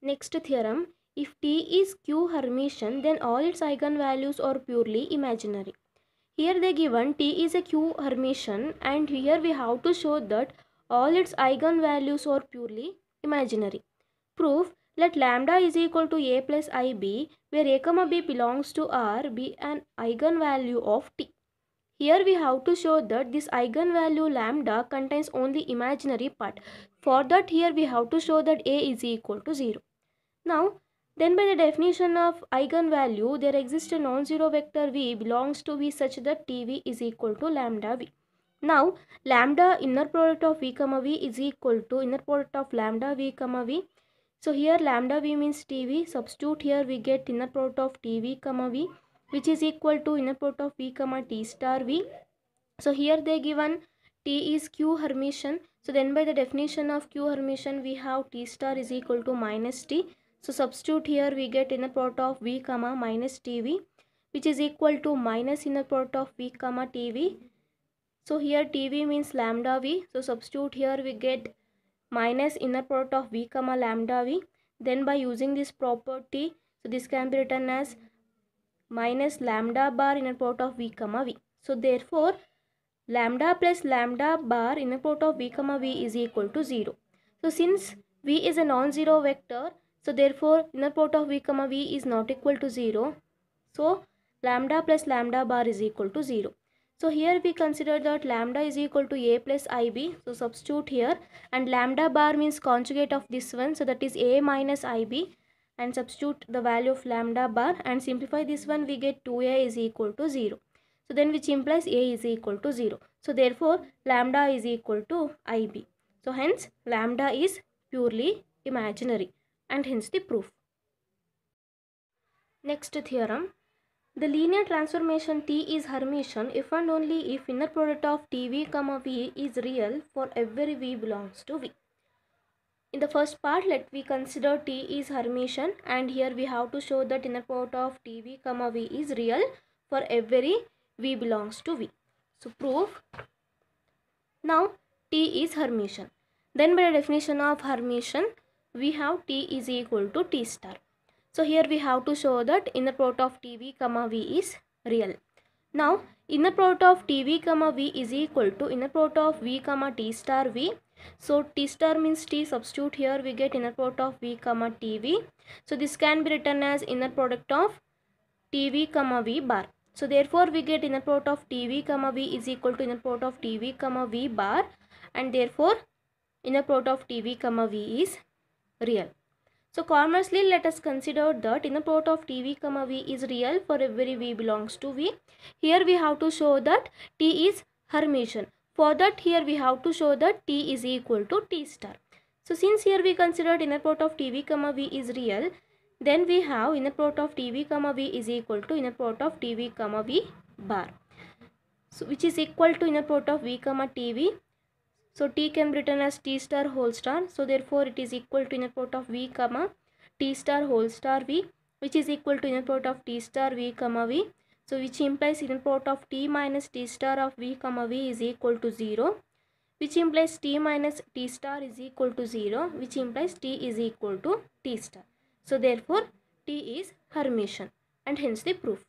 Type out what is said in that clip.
Next theorem, if T is Q Hermitian, then all its eigenvalues are purely imaginary. Here they given T is a Q Hermitian, and here we have to show that all its eigenvalues are purely imaginary. Proof, let lambda is equal to A plus IB, where A comma B belongs to R, be an eigenvalue of T. Here we have to show that this eigenvalue lambda contains only imaginary part. For that, here we have to show that A is equal to 0. Now, then by the definition of eigenvalue, there exists a non-zero vector V belongs to V such that TV is equal to lambda V. Now, lambda inner product of V comma V is equal to inner product of lambda V comma V. So here lambda V means TV. Substitute here we get inner product of TV comma V, which is equal to inner product of V comma T star V. So here they given T is Q Hermitian. So then by the definition of Q Hermitian, we have T star is equal to minus T. So substitute here we get inner product of V comma minus TV, which is equal to minus inner product of V comma TV. So here TV means lambda V. So substitute here we get minus inner product of V comma lambda V. Then by using this property, so this can be written as minus lambda bar inner product of V comma V. So therefore, lambda plus lambda bar inner product of V comma V is equal to 0. So since V is a non-zero vector, so therefore inner product of V comma V is not equal to 0. So lambda plus lambda bar is equal to 0. So here we consider that lambda is equal to A plus IB. So substitute here, and lambda bar means conjugate of this one. So that is A minus IB, and substitute the value of lambda bar and simplify this one, we get 2A is equal to 0. So then which implies A is equal to 0. So therefore lambda is equal to IB. So hence lambda is purely imaginary, and hence the proof. Next theorem. The linear transformation T is Hermitian if and only if inner product of TV comma V is real for every V belongs to V. In the first part, let we consider T is Hermitian, and here we have to show that inner product of TV comma V is real for every V belongs to V. So proof. Now T is Hermitian. Then by the definition of Hermitian, we have T is equal to T star. So here we have to show that inner product of TV comma V is real. Now inner product of TV comma V is equal to inner product of V comma T star V. So T star means T, substitute here we get inner product of V comma TV. So this can be written as inner product of TV comma V bar. So therefore we get inner product of TV comma V is equal to inner product of TV comma V bar, and therefore inner product of TV comma V is real. So conversely, let us consider that inner product of TV comma V is real for every V belongs to V. Here we have to show that T is Hermitian. For that, here we have to show that T is equal to T star. So since here we considered inner product of TV comma V is real, then we have inner product of TV comma V is equal to inner product of TV comma V bar. So which is equal to inner product of V comma TV. So T can be written as T star whole star. So therefore it is equal to inner product of V comma T star whole star V, which is equal to inner product of T star V comma V. So which implies inner product of T minus T star of V comma V is equal to 0, which implies T minus T star is equal to 0, which implies T is equal to T star. So therefore T is Hermitian, and hence the proof.